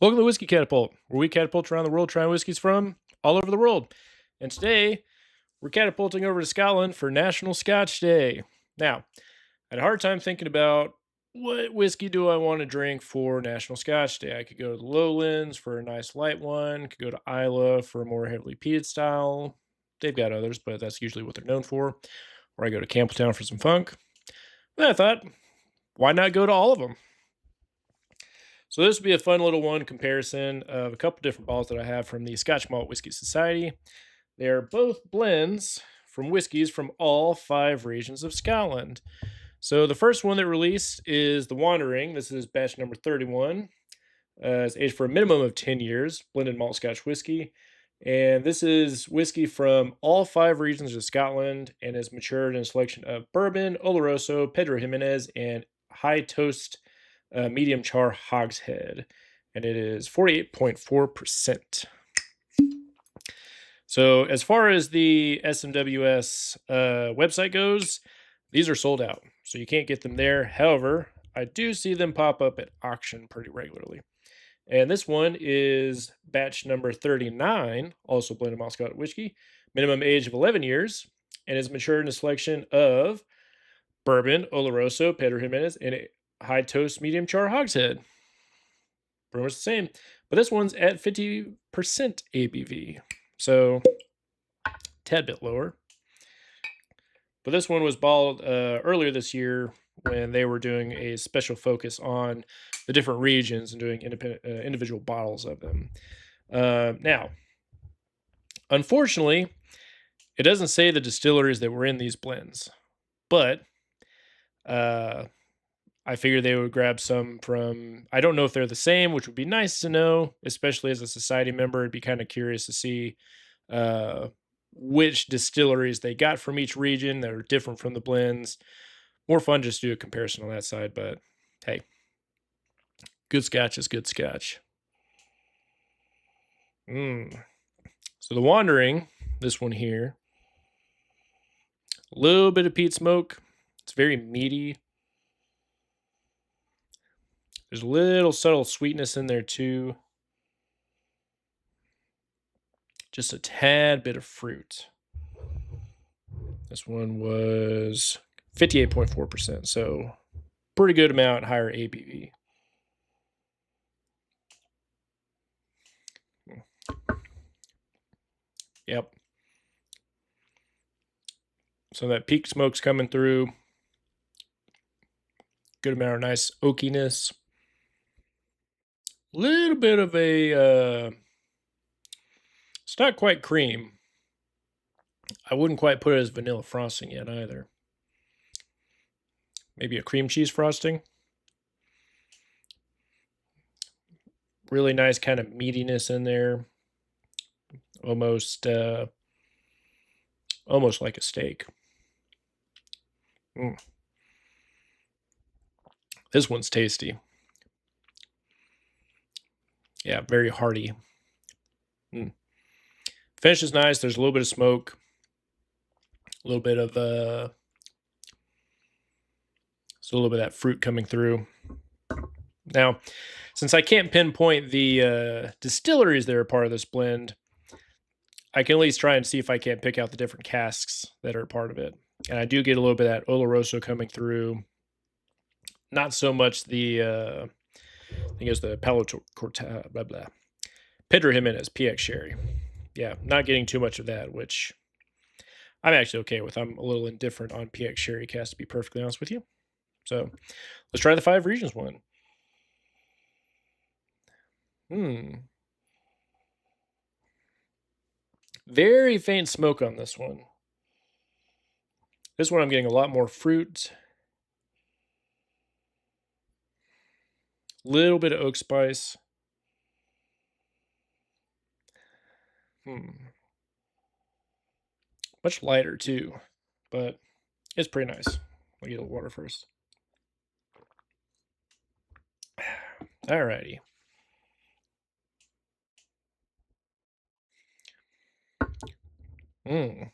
Welcome to Whiskey Catapult, where we catapult around the world trying whiskeys from all over the world. And today, we're catapulting over to Scotland for National Scotch Day. Now, I had a hard time thinking about what whiskey do I want to drink for National Scotch Day. I could go to the Lowlands for a nice light one, could go to Islay for a more heavily peated style. They've got others, but that's usually what they're known for. Or I go to Campbelltown for some funk. Then I thought, why not go to all of them? So this will be a fun little one comparison of a couple different bottles that I have from the Scotch Malt Whiskey Society. They're both blends from whiskeys from all 5 regions of Scotland. So the first one that released is the Wandering. This is batch number 31. It's aged for a minimum of 10 years, blended malt Scotch whiskey. And this is whiskey from all 5 regions of Scotland and is matured in a selection of bourbon, Oloroso, Pedro Jimenez, and high toast medium char hogshead. And it is 48.4%. So as far as the SMWS website goes, these are sold out. So you can't get them there. However, I do see them pop up at auction pretty regularly. And this one is batch number 39, also blended malt Scotch whiskey, minimum age of 11 years, and is matured in a selection of bourbon, Oloroso, Pedro Jimenez, and a high toast medium char hogshead. Pretty much the same, but this one's at 50% ABV, so a tad bit lower. But this one was bottled earlier this year when they were doing a special focus on the different regions and doing individual bottles of them. Now, unfortunately, it doesn't say the distilleries that were in these blends, but I figured they would grab some from, I don't know if they're the same, which would be nice to know, especially as a society member. I'd be kind of curious to see which distilleries they got from each region that are different from the blends. More fun just to do a comparison on that side, but hey, good Scotch is good Scotch. So the Wandering, this one here, a little bit of peat smoke. It's very meaty. There's a little subtle sweetness in there too. Just a tad bit of fruit. This one was 58.4%, so pretty good amount higher ABV. Yep. So that peak smoke's coming through. Good amount of nice oakiness. Little bit of a, it's not quite cream. I wouldn't quite put it as vanilla frosting yet either. Maybe a cream cheese frosting. Really nice kind of meatiness in there. Almost like a steak. This one's tasty. Yeah, very hearty. Finish is nice. There's a little bit of smoke. A little bit of so a little bit of that fruit coming through. Now, since I can't pinpoint the distilleries that are part of this blend, I can at least try and see if I can't pick out the different casks that are part of it. And I do get a little bit of that Oloroso coming through. Not so much the, I think it's the Palo Corta, blah, blah. Pedro Jimenez, PX Sherry. Yeah, not getting too much of that, which I'm actually okay with. I'm a little indifferent on PX Sherry cast, to be perfectly honest with you. So let's try the 5 regions one. Very faint smoke on this one. This one I'm getting a lot more fruit. Little bit of oak spice. Much lighter too, but it's pretty nice. I'll get a little water first. Alrighty. A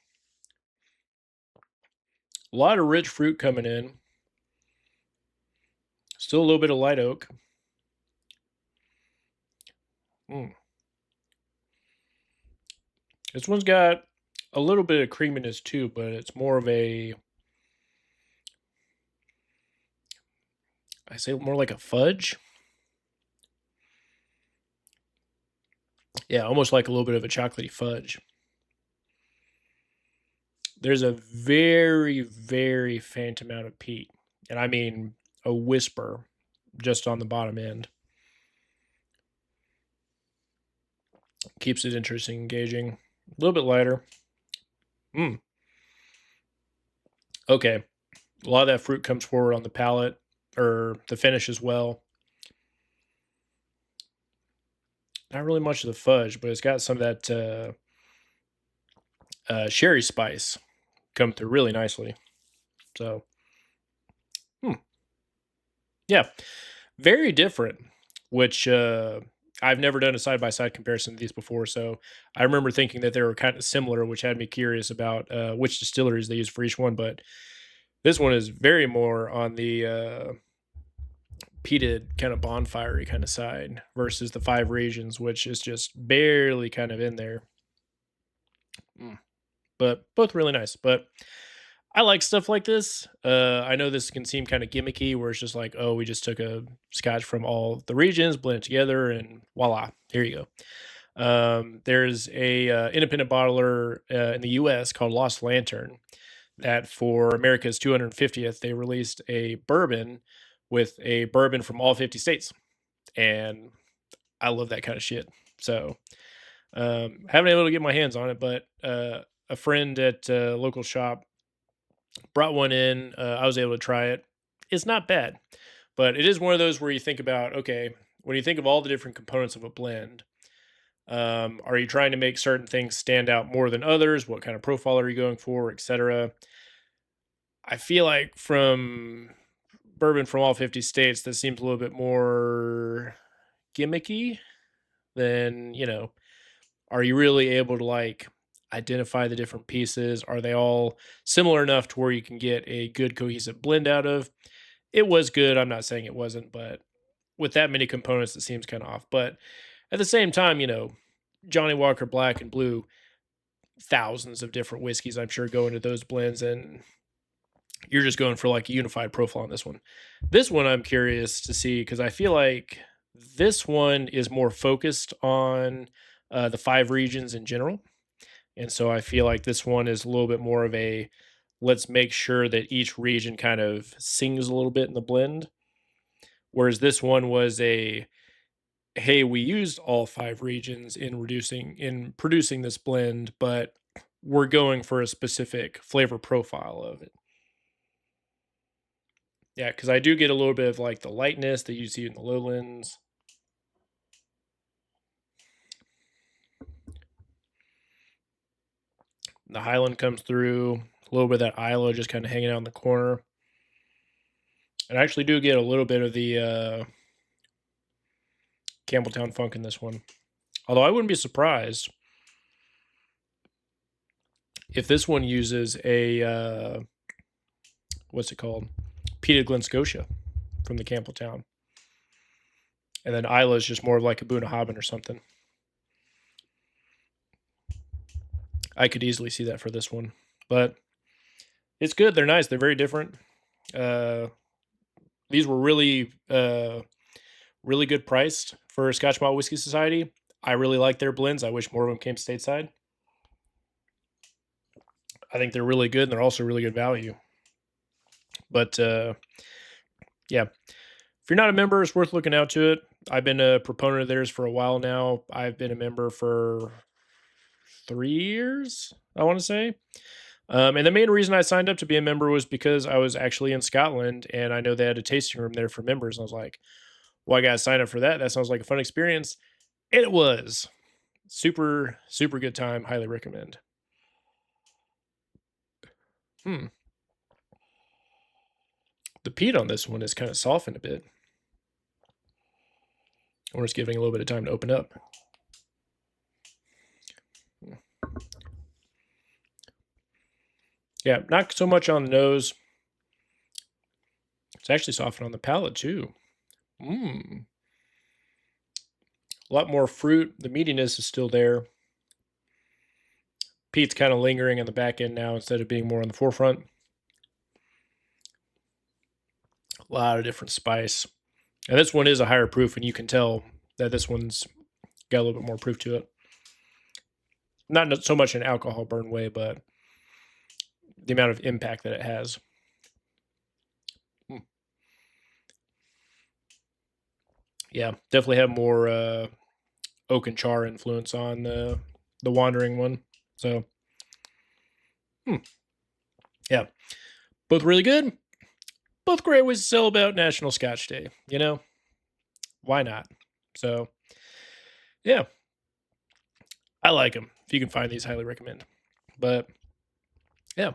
lot of rich fruit coming in. Still a little bit of light oak. Mm. This one's got a little bit of creaminess too, but it's more of a, I say more like a fudge. Yeah, almost like a little bit of a chocolatey fudge. There's a very, very faint amount of peat, and I mean a whisper just on the bottom end. Keeps it interesting, engaging. A little bit lighter. Mm. Okay. A lot of that fruit comes forward on the palate or the finish as well. Not really much of the fudge, but it's got some of that sherry spice come through really nicely. So, yeah, very different. Which I've never done a side by side comparison of these before, so I remember thinking that they were kind of similar, which had me curious about which distilleries they use for each one. But this one is very more on the peated kind of bonfirey kind of side versus the five regions, which is just barely kind of in there. Mm. But both really nice. But I like stuff like this. I know this can seem kind of gimmicky, where it's just like, oh, we just took a scotch from all the regions, blend it together, and voila, here you go. There's a independent bottler in the U.S. called Lost Lantern that for America's 250th, they released a bourbon with a bourbon from all 50 states, and I love that kind of shit. So haven't been able to get my hands on it, but a friend at a local shop brought one in. I was able to try it. It's not bad, but it is one of those where you think about, okay, when you think of all the different components of a blend, are you trying to make certain things stand out more than others? What kind of profile are you going for, etc.? I feel like from bourbon from all 50 states, that seems a little bit more gimmicky than, are you really able to like identify the different pieces? Are they all similar enough to where you can get a good cohesive blend out of? It was good. I'm not saying it wasn't, but with that many components, it seems kind of off. But at the same time, Johnny Walker Black and Blue, thousands of different whiskeys, I'm sure, go into those blends, and you're just going for like a unified profile on this one. This one, I'm curious to see because I feel like this one is more focused on the five regions in general. And so I feel like this one is a little bit more of a let's make sure that each region kind of sings a little bit in the blend. Whereas this one was a hey, we used all five regions in producing this blend, but we're going for a specific flavor profile of it. Yeah, because I do get a little bit of like the lightness that you see in the lowlands. The Highland comes through, a little bit of that Isla just kind of hanging out in the corner. And I actually do get a little bit of the Campbelltown funk in this one. Although I wouldn't be surprised if this one uses a what's it called? Peated Glen Scotia from the Campbelltown. And then Isla is just more like a Bunnahabhain or something. I could easily see that for this one. But it's good. They're nice. They're very different. These were really, really good priced for Scotch Malt Whiskey Society. I really like their blends. I wish more of them came stateside. I think they're really good, and they're also really good value. But yeah, if you're not a member, it's worth looking out to it. I've been a proponent of theirs for a while now. I've been a member for 3 years, I want to say. And the main reason I signed up to be a member was because I was actually in Scotland, and I know they had a tasting room there for members. And I was like, well, I got to sign up for that. That sounds like a fun experience. And it was super, super good time. Highly recommend. The peat on this one is kind of softened a bit. Or it's giving a little bit of time to open up. Yeah, not so much on the nose. It's actually softened on the palate too. A lot more fruit. The meatiness is still there. Peat's kind of lingering on the back end now instead of being more on the forefront. A lot of different spice. And this one is a higher proof, and you can tell that this one's got a little bit more proof to it. Not so much an alcohol burn way, but the amount of impact that it has. Yeah, definitely have more oak and char influence on the Wandering one. So, yeah, both really good. Both great ways to celebrate National Scotch Day. You know, why not? So, yeah, I like them. If you can find these, highly recommend. But yeah,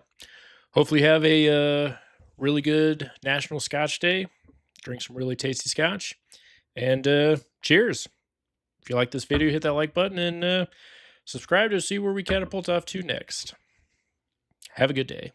hopefully have a really good National Scotch Day. Drink some really tasty scotch, and cheers. If you like this video, hit that like button and subscribe to see where we catapult off to next. Have a good day.